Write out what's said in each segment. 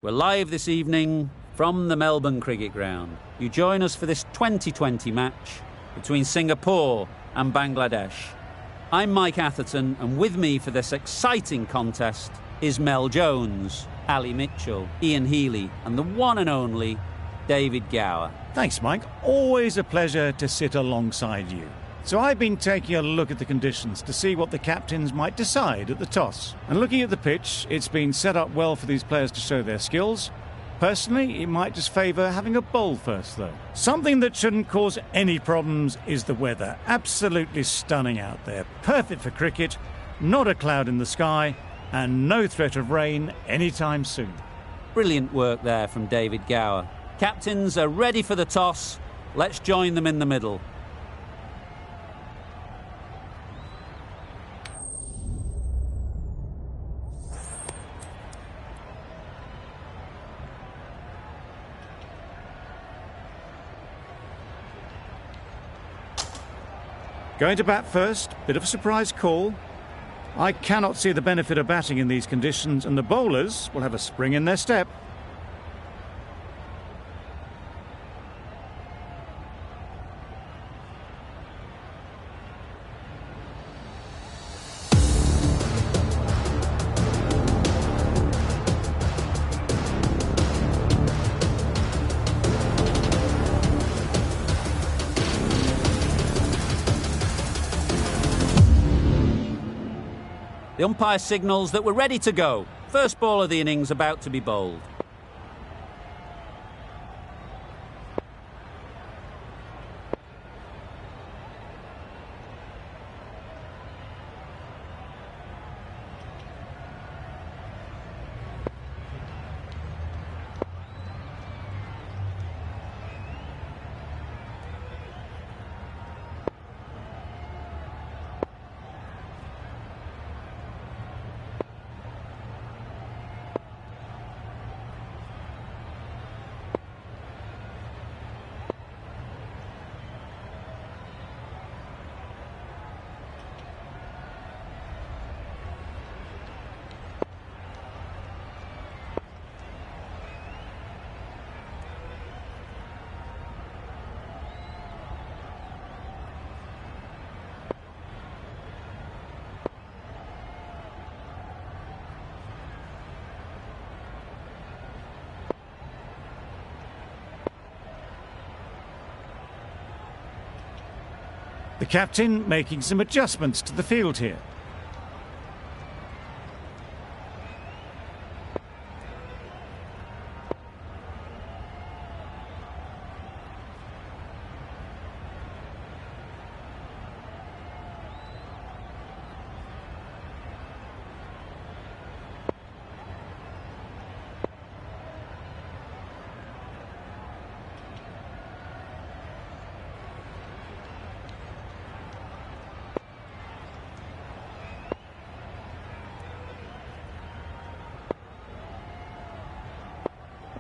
We're live this evening from the Melbourne Cricket Ground. You join us for this 2020 match between Singapore and Bangladesh. I'm Mike Atherton, and with me for this exciting contest is Mel Jones, Ali Mitchell, Ian Healy, and the one and only David Gower. Thanks, Mike. Always a pleasure to sit alongside you. So I've been taking a look at the conditions to see what the captains might decide at the toss. And looking at the pitch, it's been set up well for these players to show their skills. Personally, it might just favour having a bowl first, though. Something that shouldn't cause any problems is the weather. Absolutely stunning out there. Perfect for cricket, not a cloud in the sky, and no threat of rain anytime soon. Brilliant work there from David Gower. Captains are ready for the toss. Let's join them in the middle. Going to bat first, bit of a surprise call. I cannot see the benefit of batting in these conditions, and the bowlers will have a spring in their step. The umpire signals that we're ready to go. First ball of the innings about to be bowled. The captain making some adjustments to the field here.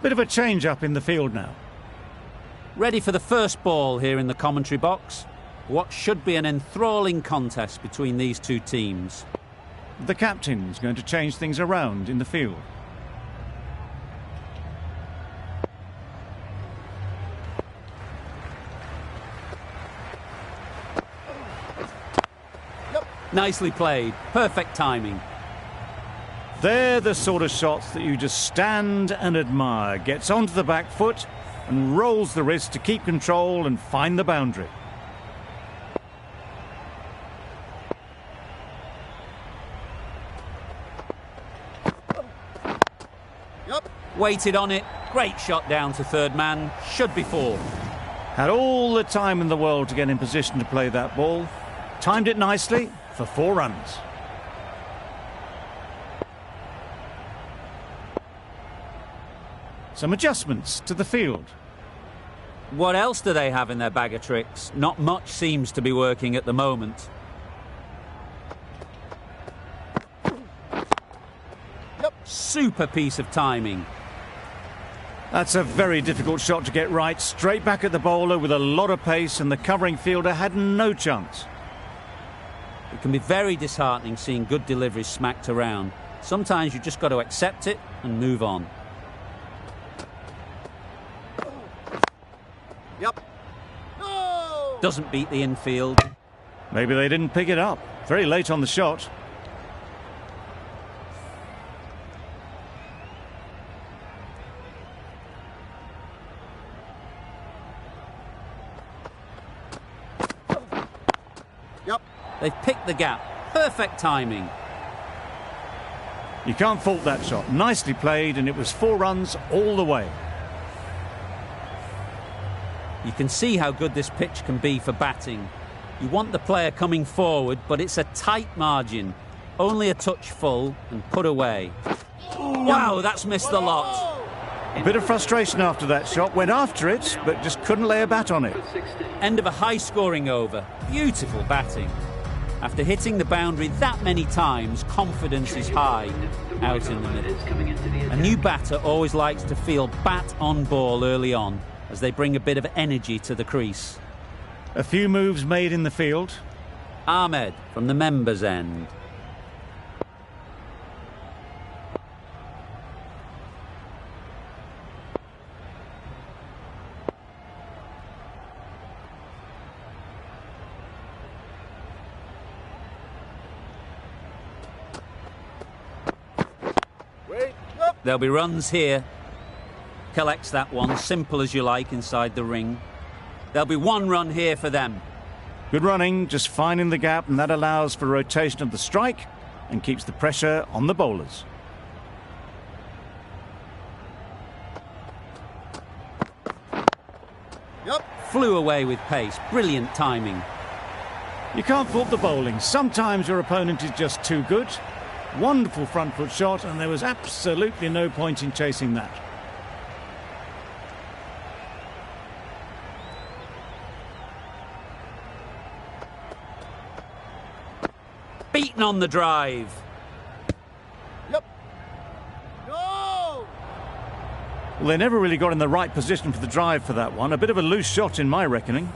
Bit of a change-up in the field now. Ready for the first ball here in the commentary box. What should be an enthralling contest between these two teams. The captain's going to change things around in the field. Nicely played. Perfect timing. They're the sort of shots that you just stand and admire. Gets onto the back foot and rolls the wrist to keep control and find the boundary. Waited on it. Great shot down to third man. Should be four. Had all the time in the world to get in position to play that ball. Timed it nicely for 4 runs. Some adjustments to the field. What else do they have in their bag of tricks? Not much seems to be working at the moment. Super piece of timing. That's a very difficult shot to get right. Straight back at the bowler with a lot of pace, and the covering fielder had no chance. It can be very disheartening seeing good deliveries smacked around. Sometimes you just got to accept it and move on. Doesn't beat the infield. Maybe they didn't pick it up. Very late on the shot. Yep. They've picked the gap. Perfect timing. You can't fault that shot. Nicely played, and it was 4 runs all the way. You can see how good this pitch can be for batting. You want the player coming forward, but it's a tight margin. Only a touch full and put away. Wow, that's missed the lot. A bit of frustration after that shot. Went after it, but just couldn't lay a bat on it. End of a high-scoring over. Beautiful batting. After hitting the boundary that many times, confidence is high out in the middle. A new batter always likes to feel bat on ball early on, as they bring a bit of energy to the crease. A few moves made in the field. Ahmed from the members' end. There'll be runs here. Collects that one, simple as you like, inside the ring. There'll be 1 run here for them. Good running, just finding the gap, and that allows for rotation of the strike and keeps the pressure on the bowlers. Yep. Flew away with pace. Brilliant timing. You can't fault the bowling. Sometimes your opponent is just too good. Wonderful front foot shot, and there was absolutely no point in chasing that. Beaten on the drive. Yep. No! Well, they never really got in the right position for the drive for that one. A bit of a loose shot in my reckoning.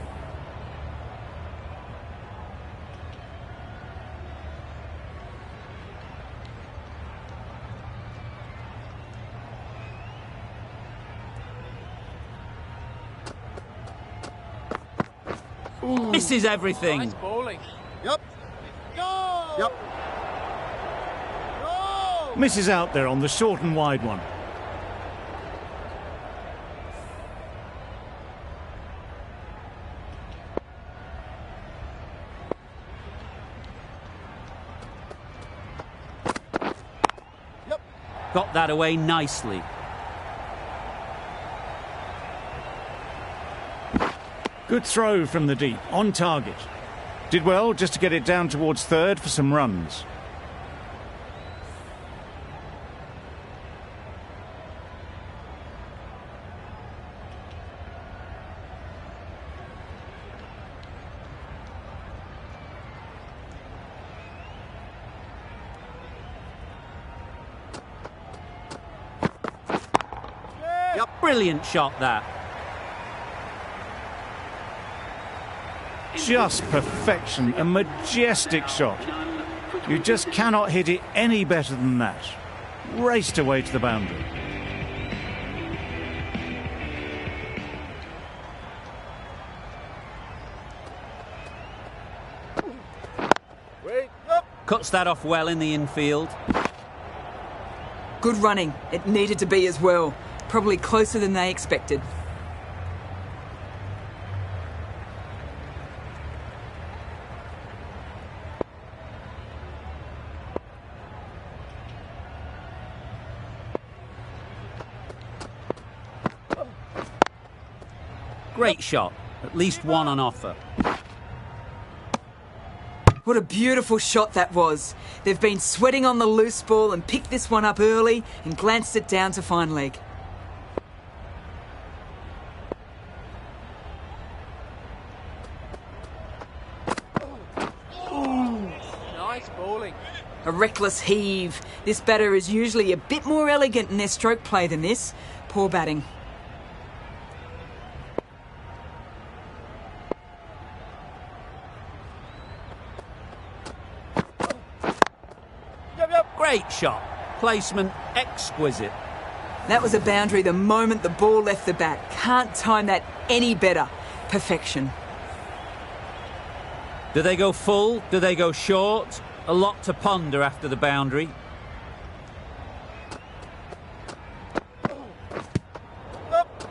Misses everything. Nice bowling. Yep. No! Yep. No! Misses out there on the short and wide one. Yep. Got that away nicely. Good throw from the deep, on target. Did well just to get it down towards third for some runs. Yep. Brilliant shot that. Just perfection, a majestic shot. You just cannot hit it any better than that. Raced away to the boundary. Wait. Yep. Cuts that off well in the infield. Good running. It needed to be as well. Probably closer than they expected. Great shot. At least 1 on offer. What a beautiful shot that was. They've been sweating on the loose ball and picked this one up early and glanced it down to fine leg. Nice bowling. A reckless heave. This batter is usually a bit more elegant in their stroke play than this. Poor batting. Great shot. Placement exquisite. That was a boundary the moment the ball left the bat. Can't time that any better. Perfection. Do they go full? Do they go short? A lot to ponder after the boundary. Up.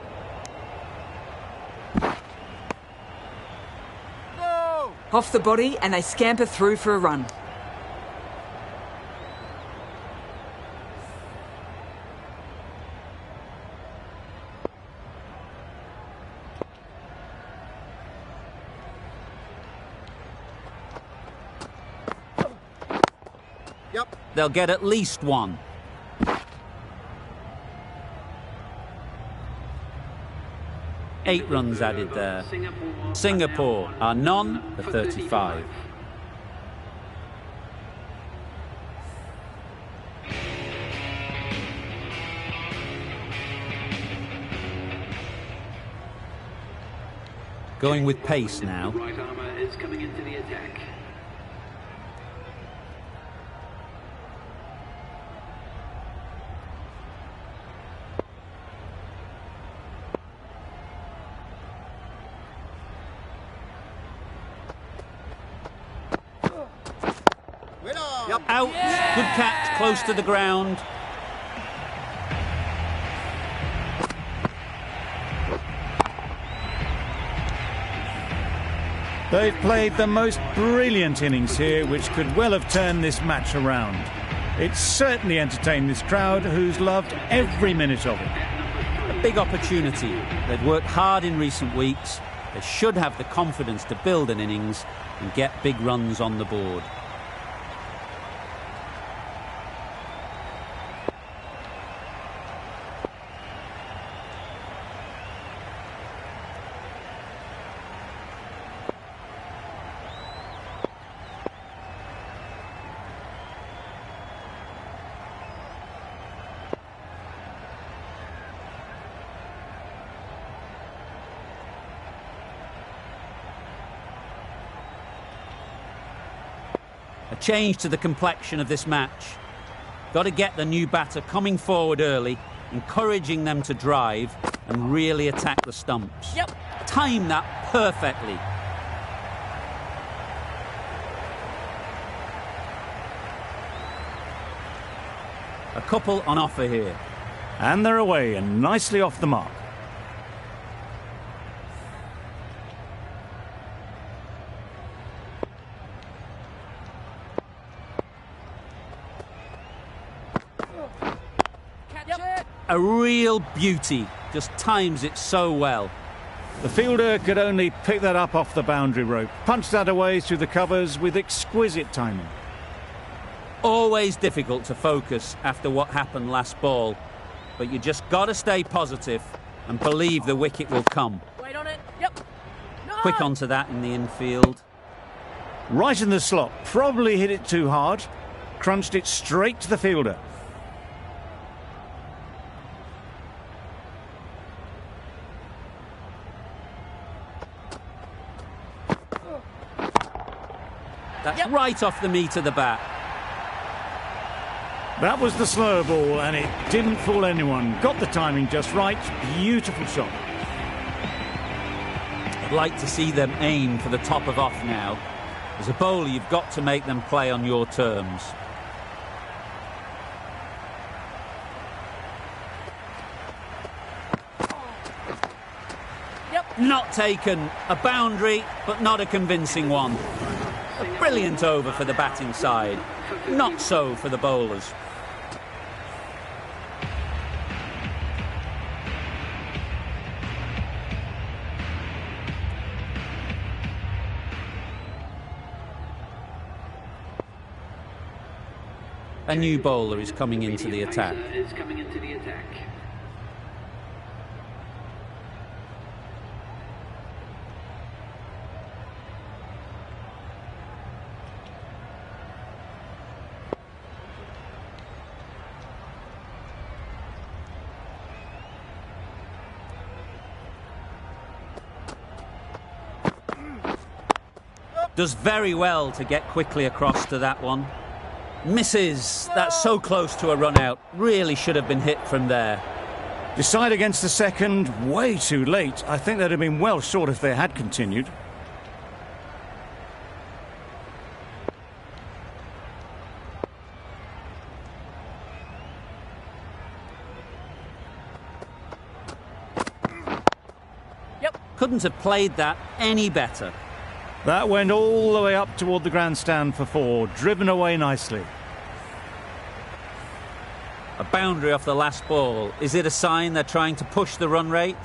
No. Off the body and they scamper through for a run. Yep. They'll get at least one. Eight runs added there. Singapore are none for 35. Going with pace now. Right armour is coming into the attack. Yep. Out. Good catch, close to the ground. They've played the most brilliant innings here, which could well have turned this match around. It's certainly entertained this crowd, who's loved every minute of it. A big opportunity. They've worked hard in recent weeks. They should have the confidence to build an innings and get big runs on the board. A change to the complexion of this match. Got to get the new batter coming forward early, encouraging them to drive and really attack the stumps. Yep. Time that perfectly. A couple on offer here. And they're away and nicely off the mark. A real beauty. Just times it so well. The fielder could only pick that up off the boundary rope, punch that away through the covers with exquisite timing. Always difficult to focus after what happened last ball, but you just got to stay positive and believe the wicket will come. Wait on it. Yep. No. Quick onto that in the infield. Right in the slot, probably hit it too hard, crunched it straight to the fielder. That's right off the meat of the bat. That was the slower ball and it didn't fool anyone. Got the timing just right. Beautiful shot. I'd like to see them aim for the top of off now. As a bowler, you've got to make them play on your terms. Yep. Not taken. A boundary, but not a convincing one. A brilliant over for the batting side. Not so for the bowlers. A new bowler is coming into the attack. Does very well to get quickly across to that one. Misses. That's so close to a run out. Really should have been hit from there. Decide against the second, way too late. I think they'd have been well short if they had continued. Couldn't have played that any better. That went all the way up toward the grandstand for 4, driven away nicely. A boundary off the last ball. Is it a sign they're trying to push the run rate?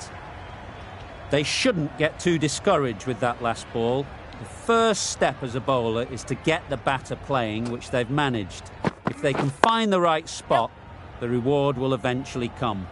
They shouldn't get too discouraged with that last ball. The first step as a bowler is to get the batter playing, which they've managed. If they can find the right spot, the reward will eventually come.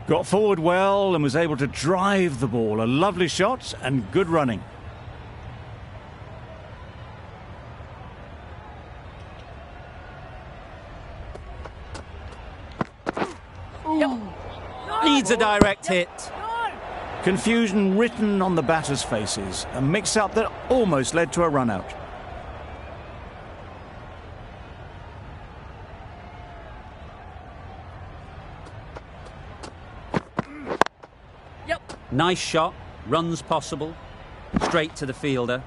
Got forward well and was able to drive the ball. A lovely shot and good running. Needs a direct hit. Confusion written on the batters' faces. A mix-up that almost led to a run-out. Nice shot, runs possible, straight to the fielder.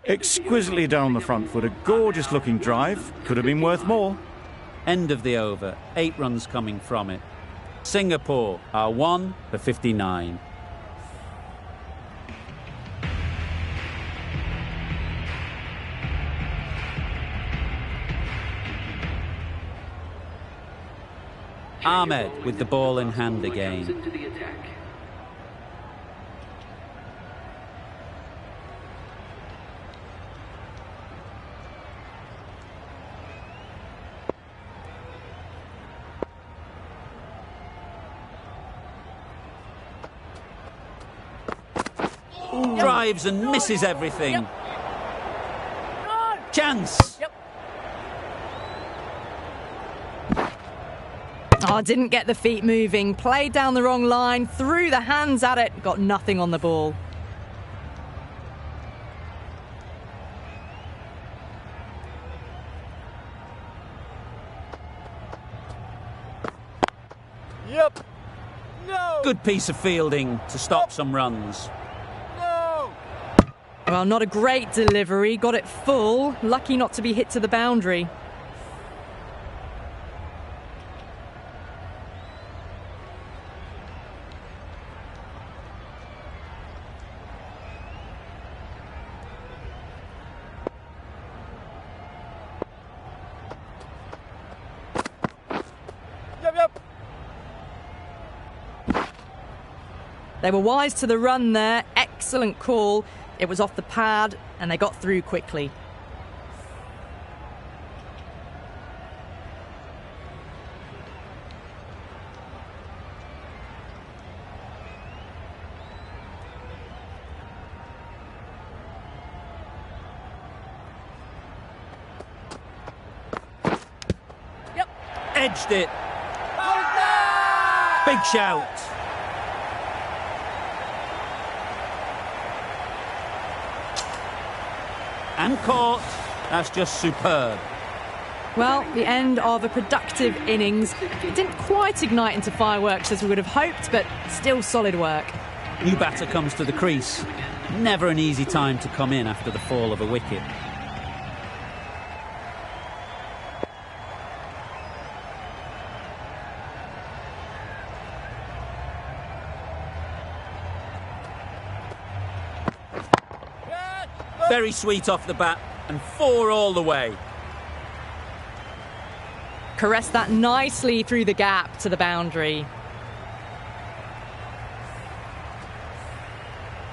Exquisitely down the front foot, a gorgeous looking drive, could have been worth more. End of the over, 8 runs coming from it. Singapore are 1 for 59. Ahmed with the ball in hand again. Into the attack. Drives and misses everything. Chance. Oh, didn't get the feet moving. Played down the wrong line, threw the hands at it, got nothing on the ball. Yep. No. Good piece of fielding to stop some runs. No. Well, not a great delivery. Got it full. Lucky not to be hit to the boundary. Yep. They were wise to the run there. Excellent call. It was off the pad and they got through quickly. Edged it. Big shout. And caught. That's just superb. Well, the end of a productive innings. It didn't quite ignite into fireworks as we would have hoped, but still solid work. New batter comes to the crease. Never an easy time to come in after the fall of a wicket. Very sweet off the bat and 4 all the way. Caressed that nicely through the gap to the boundary.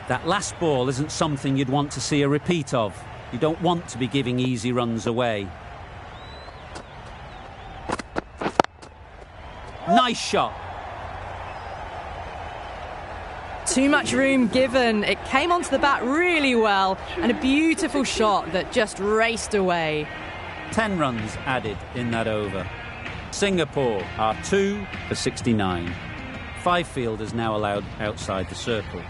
That last ball isn't something you'd want to see a repeat of. You don't want to be giving easy runs away. Nice shot. Too much room given. It came onto the bat really well and a beautiful shot that just raced away. 10 runs added in that over. Singapore are 2 for 69. 5 fielders now allowed outside the circle.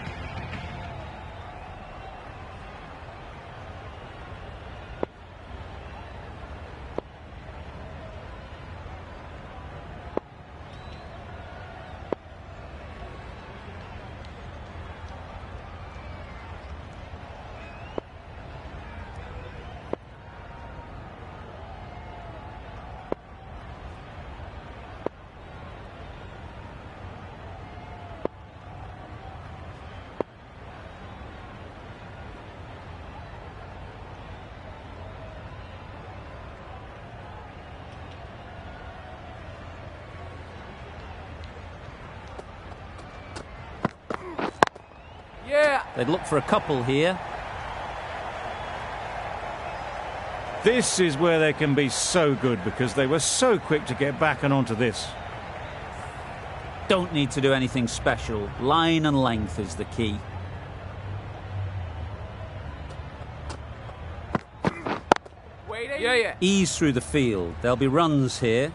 Yeah. They'd look for a couple here. This is where they can be so good because they were so quick to get back and onto this. Don't need to do anything special. Line and length is the key. Waiting. Yeah. Ease through the field. There'll be runs here.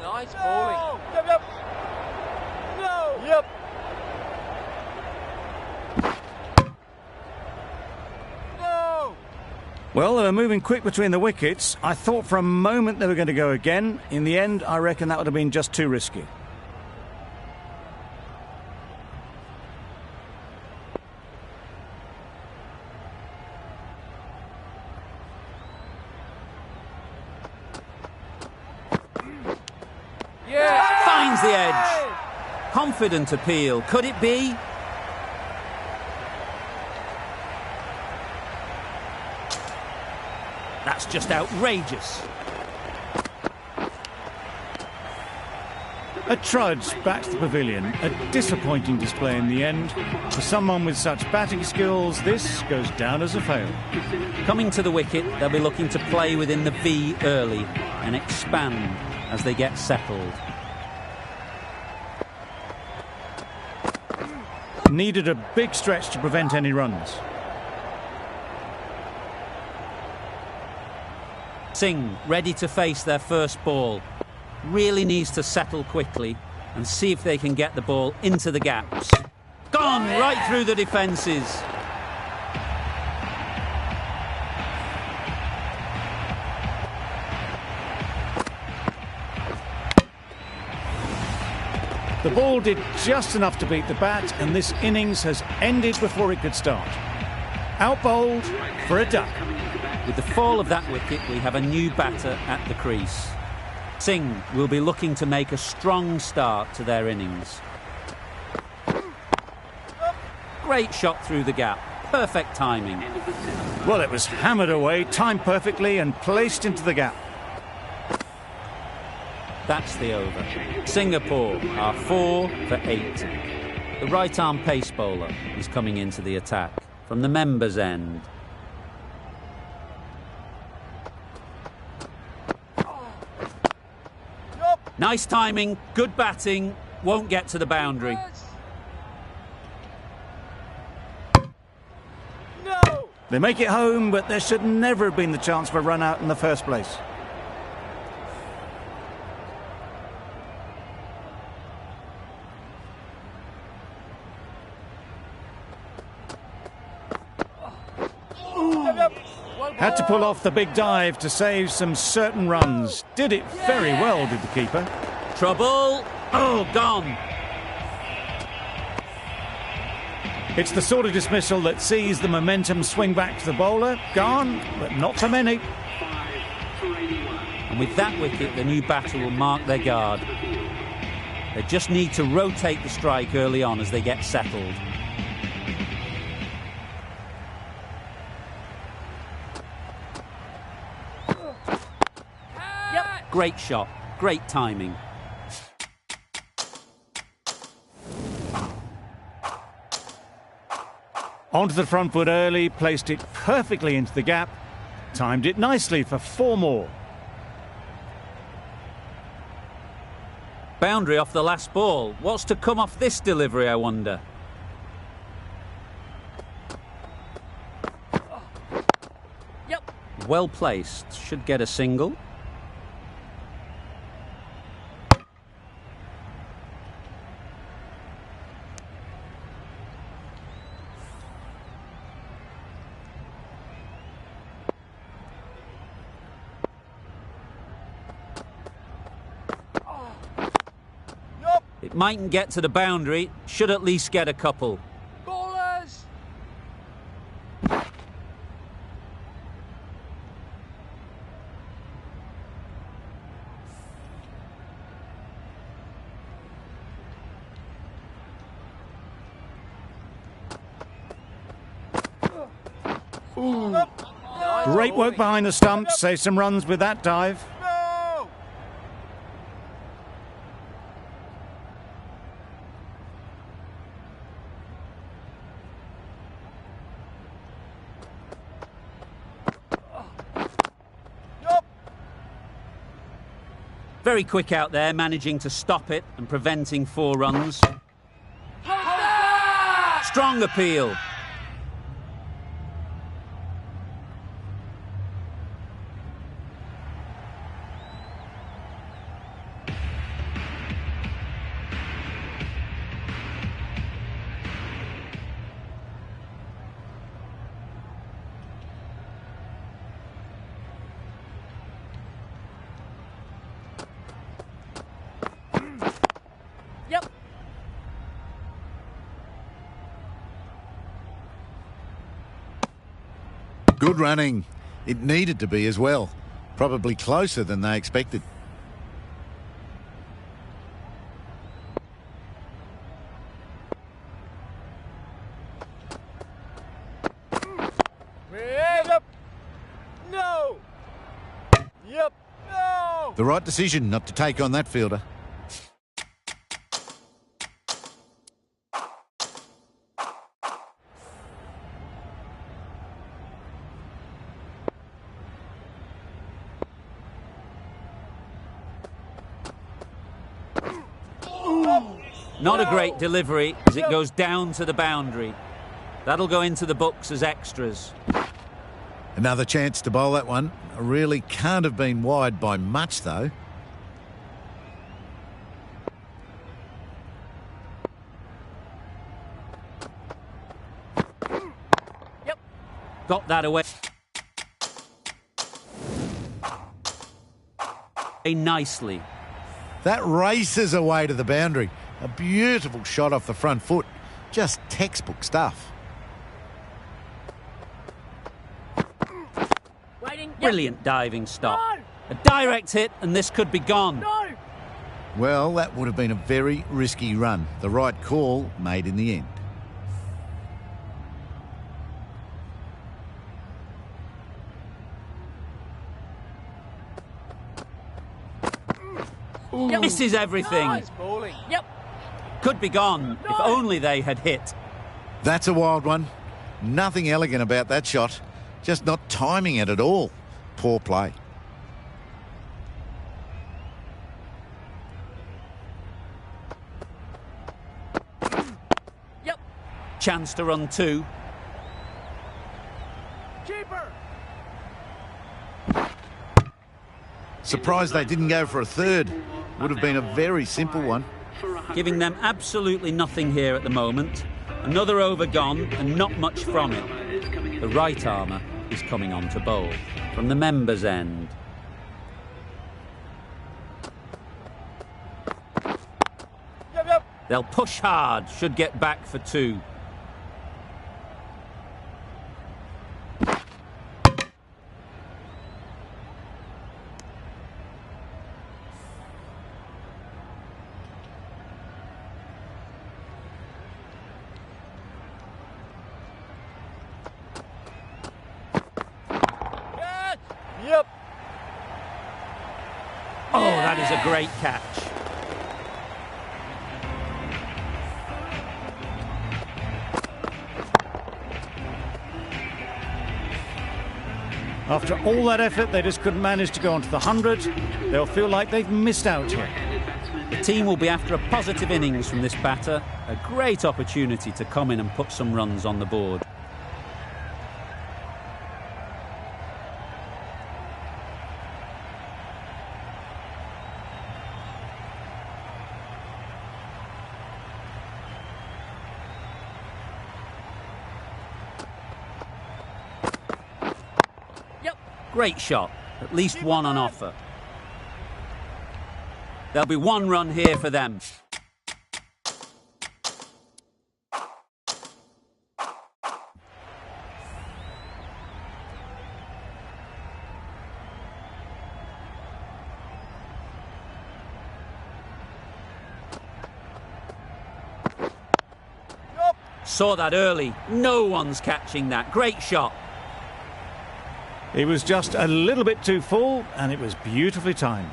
Nice bowling. Yep. No. Yep. No. Well, they were moving quick between the wickets. I thought for a moment they were going to go again. In the end, I reckon that would have been just too risky. Yeah. Finds the edge. Confident appeal. Could it be? That's just outrageous. A trudge back to the pavilion. A disappointing display in the end. For someone with such batting skills, this goes down as a fail. Coming to the wicket, they'll be looking to play within the V early and expand as they get settled. Needed a big stretch to prevent any runs. Singh ready to face their first ball. Really needs to settle quickly and see if they can get the ball into the gaps. Gone right through the defences. The ball did just enough to beat the bat, and this innings has ended before it could start. Out bowled for a duck. With the fall of that wicket, we have a new batter at the crease. Singh will be looking to make a strong start to their innings. Great shot through the gap. Perfect timing. Well, it was hammered away, timed perfectly and placed into the gap. That's the over. Singapore are 4 for 8. The right-arm pace bowler is coming into the attack from the members' end. Nice timing, good batting, won't get to the boundary. No. They make it home, but there should never have been the chance for a run out in the first place. Had to pull off the big dive to save some certain runs. Did it very well, did the keeper. Trouble. Oh, gone. It's the sort of dismissal that sees the momentum swing back to the bowler. Gone, but not for many. And with that wicket, the new batter will mark their guard. They just need to rotate the strike early on as they get settled. Great shot, great timing. Onto the front foot early, placed it perfectly into the gap, timed it nicely for 4 more. Boundary off the last ball. What's to come off this delivery, I wonder? Yep. Well placed. Should get a single. It mightn't get to the boundary, should at least get a couple. Ballers! Great work behind the stumps. Save some runs with that dive. No! Yup! Very quick out there, managing to stop it and preventing 4 runs. Strong appeal. Yep. Good running. It needed to be as well. Probably closer than they expected. Yep. No! Yep. No! The right decision not to take on that fielder. Not a great delivery as it goes down to the boundary. That'll go into the books as extras. Another chance to bowl that one. Really can't have been wide by much, though. Yep. Got that away. Nicely. That races away to the boundary. A beautiful shot off the front foot. Just textbook stuff. Waiting. Yep. Brilliant diving stop. No! A direct hit and this could be gone. No! Well, that would have been a very risky run. The right call made in the end. Yep. Misses everything. Nice bowling. Yep. Could be gone if No! only they had hit. That's a wild one. Nothing elegant about that shot. Just not timing it at all. Poor play. Yep. Chance to run 2. Keeper. Surprised they didn't go for a third. Would have been a very simple one. Giving them absolutely nothing here at the moment. Another over gone and not much from it. The right armour is coming on to bowl from the members' end. Yep, yep. They'll push hard, should get back for 2. Catch. Yep. Oh, that is a great catch. After all that effort, they just couldn't manage to go onto the 100. They'll feel like they've missed out here. Right-handed batsman The team will be after a positive innings from this batter, a great opportunity to come in and put some runs on the board. Great shot, at least one on offer. There'll be one run here for them. Saw that early. No one's catching that. Great shot. He was just a little bit too full, and it was beautifully timed.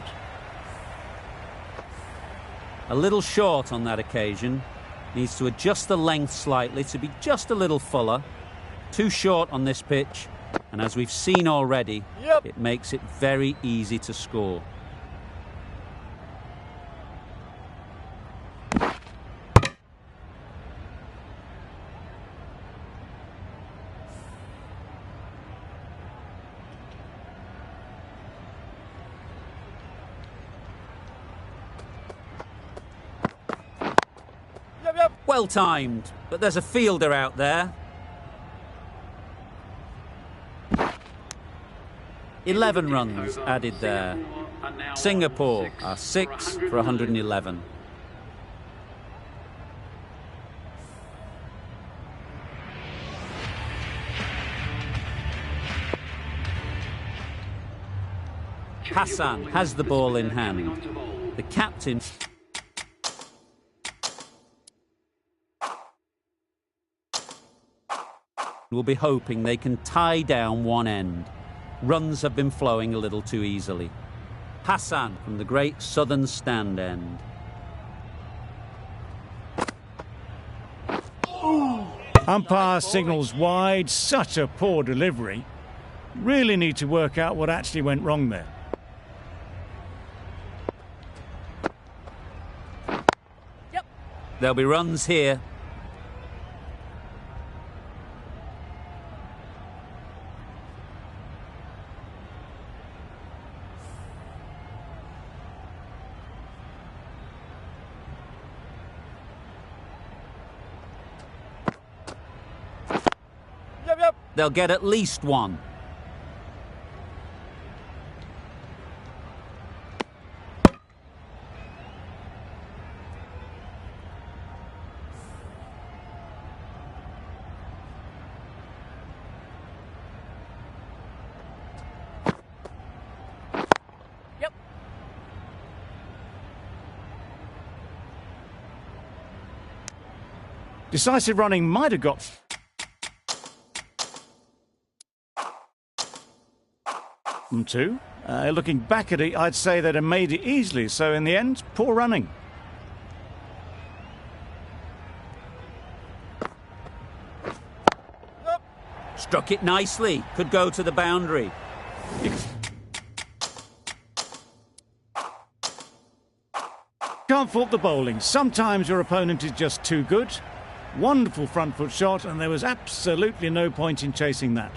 A little short on that occasion. Needs to adjust the length slightly to be just a little fuller. Too short on this pitch, and as we've seen already, it makes it very easy to score. Well timed, but there's a fielder out there. 11 runs added there. Singapore are 6 for 111. Hassan has the ball in hand. The captain will be hoping they can tie down one end. Runs have been flowing a little too easily. Hassan from the great southern stand end. Umpire signals wide. Such a poor delivery. Really need to work out what actually went wrong there. There'll be runs here. They'll get at least one. Decisive running might have got... Two. Looking back at it, I'd say they'd have made it easily, so in the end, poor running. Struck it nicely. Could go to the boundary. Can't fault the bowling. Sometimes your opponent is just too good. Wonderful front foot shot, and there was absolutely no point in chasing that.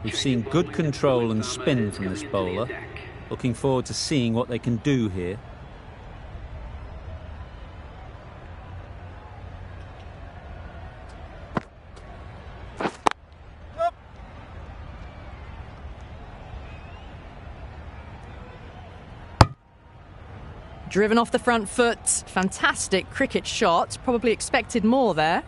We've seen good control and spin from this bowler. Looking forward to seeing what they can do here. Driven off the front foot. Fantastic cricket shot. Probably expected more there.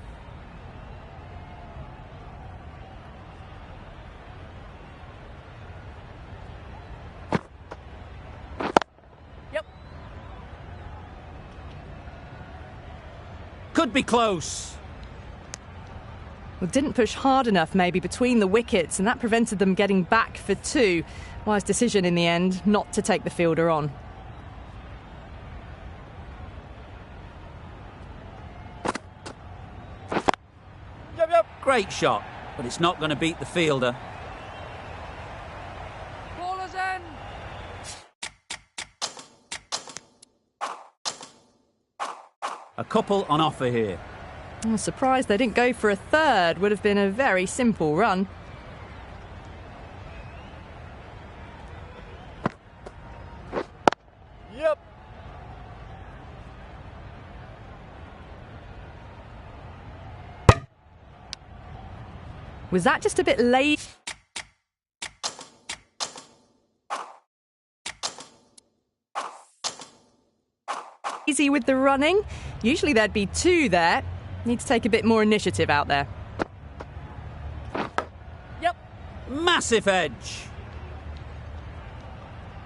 Could be close. Well, didn't push hard enough maybe between the wickets, and that prevented them getting back for 2. Wise decision in the end not to take the fielder on. Great shot, but it's not going to beat the fielder. Ballers in. A couple on offer here. I'm surprised they didn't go for a third. Would have been a very simple run. Yep. Was that just a bit late? Easy with the running. Usually there'd be 2 there. Need to take a bit more initiative out there. Yep. Massive edge.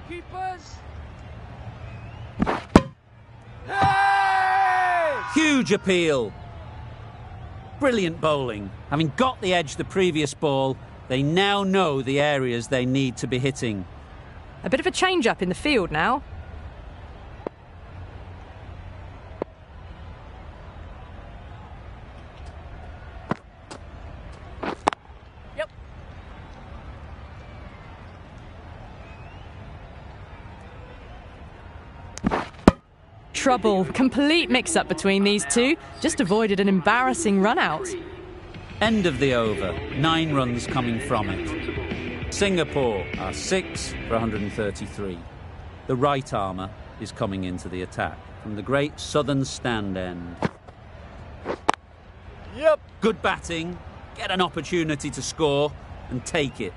Keepers. Hey! Huge appeal. Brilliant bowling. Having got the edge the previous ball, they now know the areas they need to be hitting. A bit of a change-up in the field now. Yep. Trouble. Complete mix-up between these 2. Just avoided an embarrassing run-out. End of the over. 9 runs coming from it. Singapore are 6 for 133. The right armour is coming into the attack from the great southern stand end. Yep. Good batting, get an opportunity to score and take it.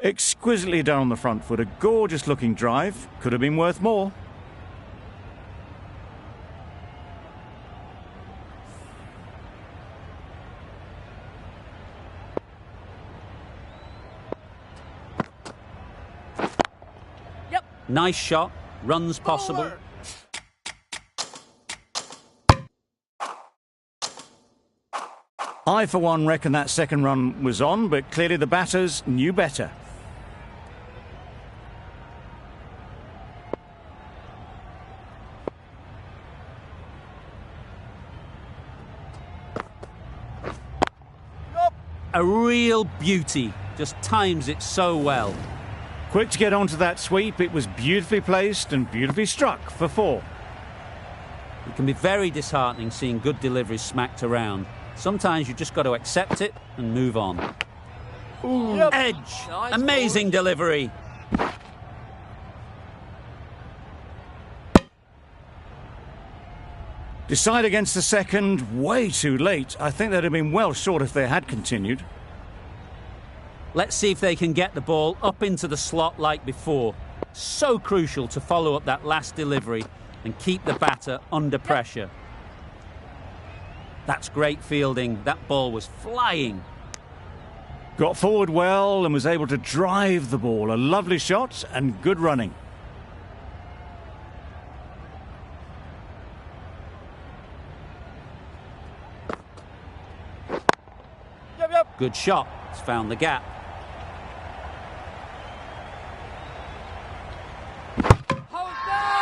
Exquisitely done on the front foot. A gorgeous looking drive. Could have been worth more. Yep. Nice shot, runs possible. Bowler. I, for one, reckon that second run was on, but clearly the batters knew better. Yep. A real beauty, just times it so well. Quick to get onto that sweep. It was beautifully placed and beautifully struck for 4. It can be very disheartening seeing good deliveries smacked around. Sometimes you just got to accept it and move on. Ooh, Yep. edge! Nice Amazing delivery. Decide against the second, way too late. I think they'd have been well short if they had continued. Let's see if they can get the ball up into the slot like before. So crucial to follow up that last delivery and keep the batter under pressure. That's great fielding. That ball was flying. Got forward well and was able to drive the ball. A lovely shot and good running. Yep. Yep. Good shot. It's found the gap. Hold down.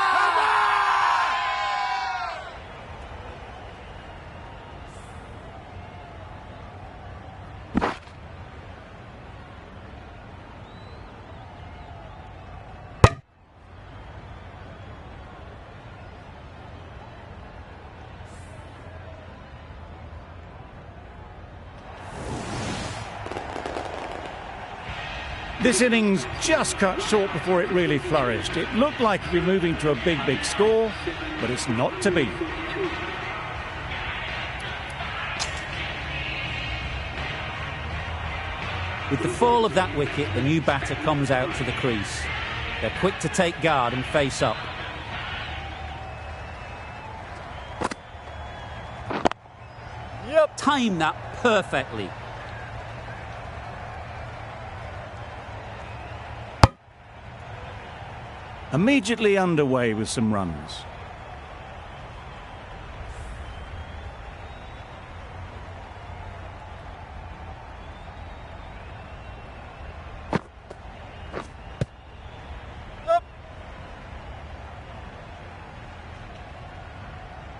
This innings just cut short before it really flourished. It looked like it'd be moving to a big, big score, but it's not to be. With the fall of that wicket, the new batter comes out to the crease. They're quick to take guard and face up. Yep. Time that perfectly. Immediately underway with some runs.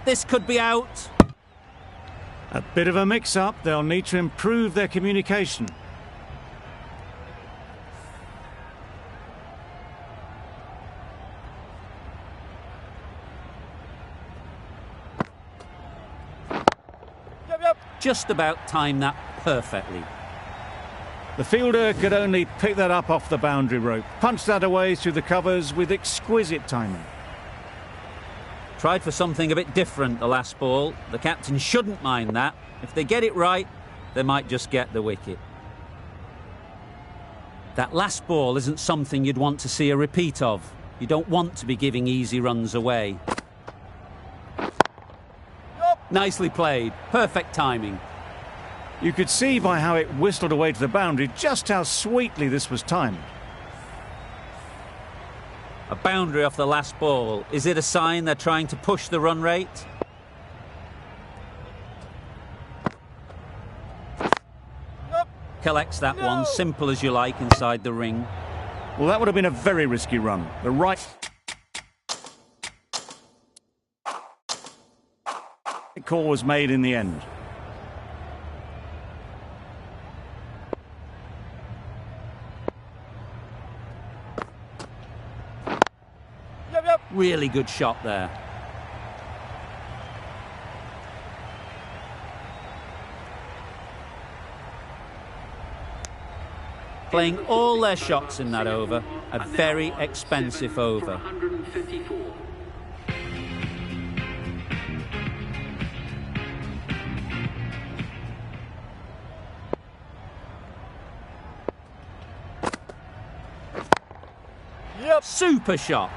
This could be out. A bit of a mix-up. They'll need to improve their communication. Just about timed that perfectly. The fielder could only pick that up off the boundary rope, punch that away through the covers with exquisite timing. Tried for something a bit different the last ball. The captain shouldn't mind that. If they get it right, they might just get the wicket. That last ball isn't something you'd want to see a repeat of. You don't want to be giving easy runs away. Nicely played. Perfect timing. You could see by how it whistled away to the boundary just how sweetly this was timed. A boundary off the last ball. Is it a sign they're trying to push the run rate? Collects that one, simple as you like, inside the ring. Well, that would have been a very risky run. The right call was made in the end. Really good shot there. Playing all their shots in that over. A very expensive over. 154. Super shot.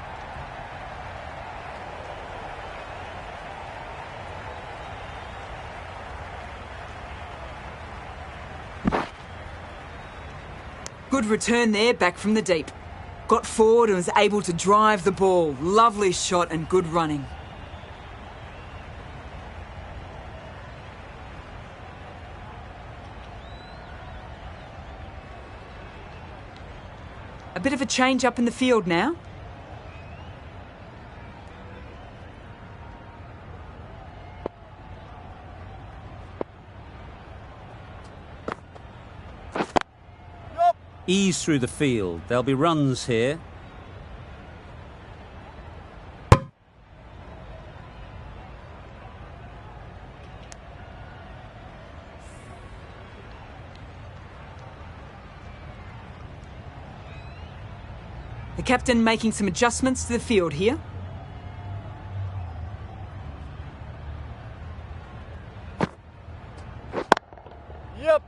Good return there, back from the deep. Got forward and was able to drive the ball. Lovely shot and good running. A bit of a change up in the field now. Ease through the field. There'll be runs here. The captain making some adjustments to the field here. Yep.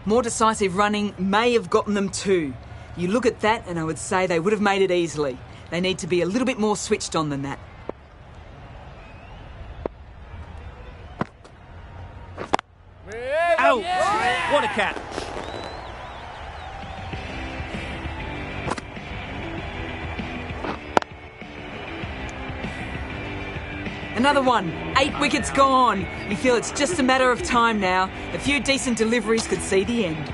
More decisive running may have gotten them too. You look at that and I would say they would have made it easily. They need to be a little bit more switched on than that. Out! What a catch! Another one. 8 wickets gone. You feel it's just a matter of time now. A few decent deliveries could see the end.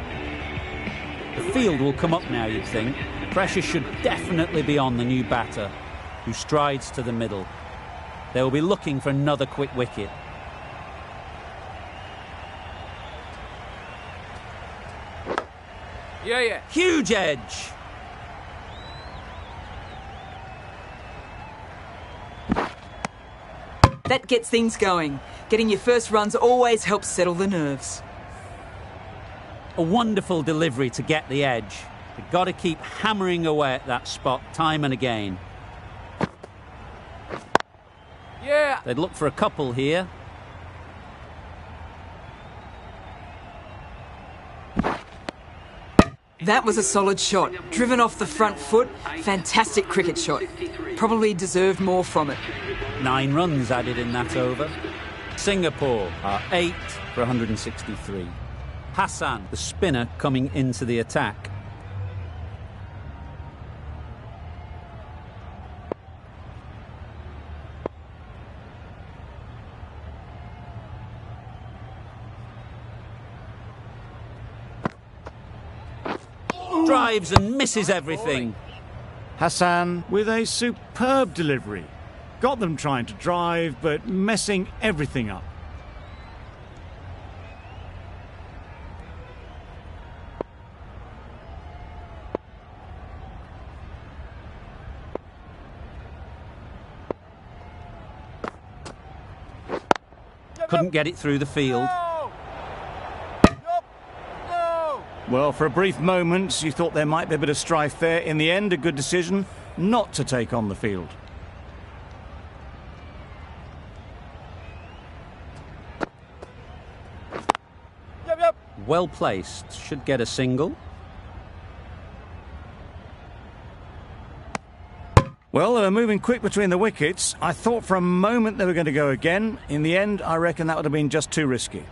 The field will come up now, you'd think. Pressure should definitely be on the new batter, who strides to the middle. They will be looking for another quick wicket. Yeah. Huge edge! That gets things going. Getting your first runs always helps settle the nerves. A wonderful delivery to get the edge. They've got to keep hammering away at that spot time and again. Yeah. They'd look for a couple here. That was a solid shot. Driven off the front foot. Fantastic cricket shot. Probably deserved more from it. 9 runs added in that over. Singapore are 8 for 163. Hassan, the spinner, coming into the attack. Drives and misses everything. Hassan with a superb delivery. Got them trying to drive, but messing everything up. Couldn't get it through the field. Well, for a brief moment, you thought there might be a bit of strife there. In the end, a good decision not to take on the field. Well placed. Should get a single. Well, they were moving quick between the wickets. I thought for a moment they were going to go again. In the end, I reckon that would have been just too risky.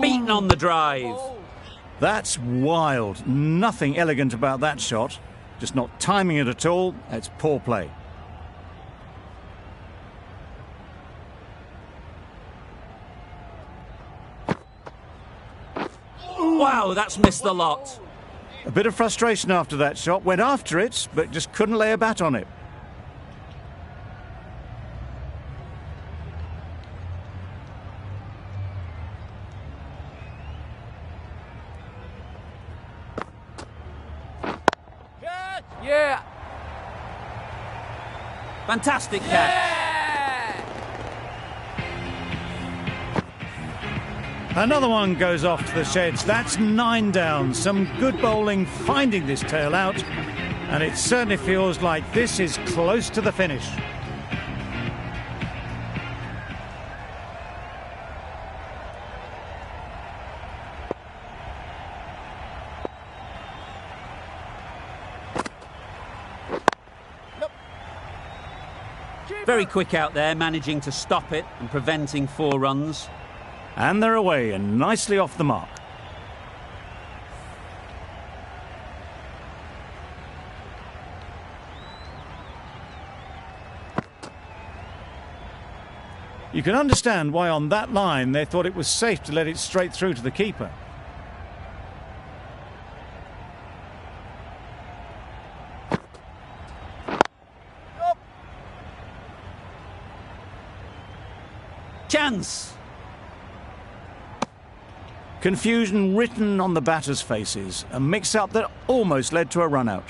Beaten on the drive. That's wild. Nothing elegant about that shot. Just not timing it at all. It's poor play. Wow, that's missed the lot. A bit of frustration after that shot. Went after it, but just couldn't lay a bat on it. Yeah. Fantastic catch. Another one goes off to the sheds. That's 9 down. Some good bowling finding this tail out. And it certainly feels like this is close to the finish. Very quick out there, managing to stop it and preventing 4 runs. And they're away and nicely off the mark. You can understand why on that line they thought it was safe to let it straight through to the keeper. Chance! Confusion written on the batters' faces. A mix-up that almost led to a run-out.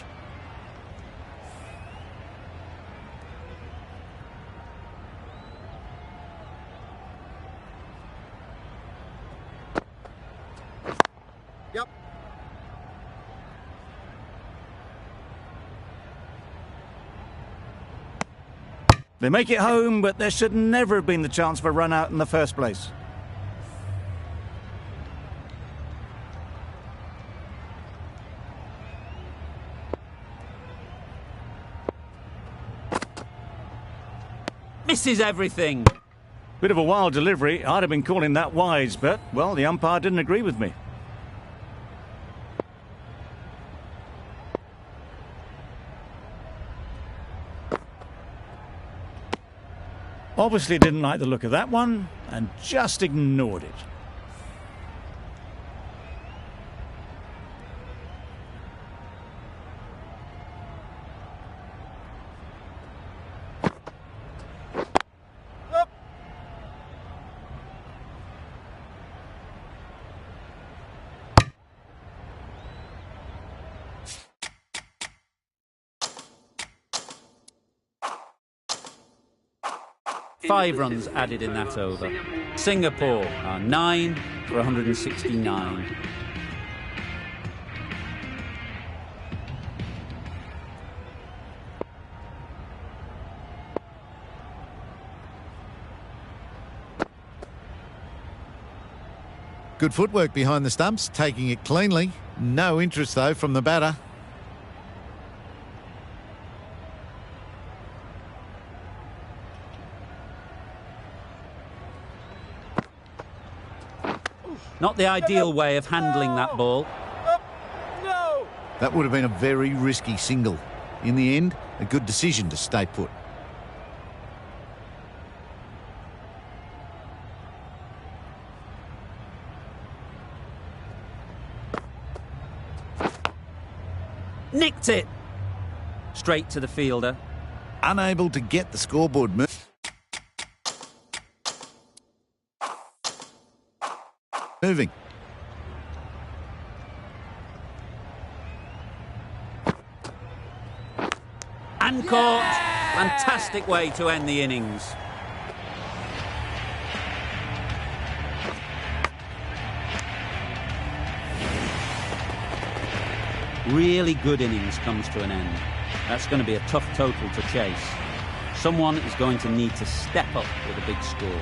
Yep. They make it home, but there should never have been the chance for a run-out in the first place. Misses everything. Bit of a wild delivery. I'd have been calling that wise, but, well, the umpire didn't agree with me. Obviously didn't like the look of that one and just ignored it. Five runs added in that over. Singapore are 9 for 169. Good footwork behind the stumps, taking it cleanly. No interest, though, from the batter. Not the ideal way of handling that ball. No. That would have been a very risky single. In the end, a good decision to stay put. Nicked it! Straight to the fielder. Unable to get the scoreboard moving. And caught. Fantastic way to end the innings. Really good innings comes to an end. That's going to be a tough total to chase. Someone is going to need to step up with a big score.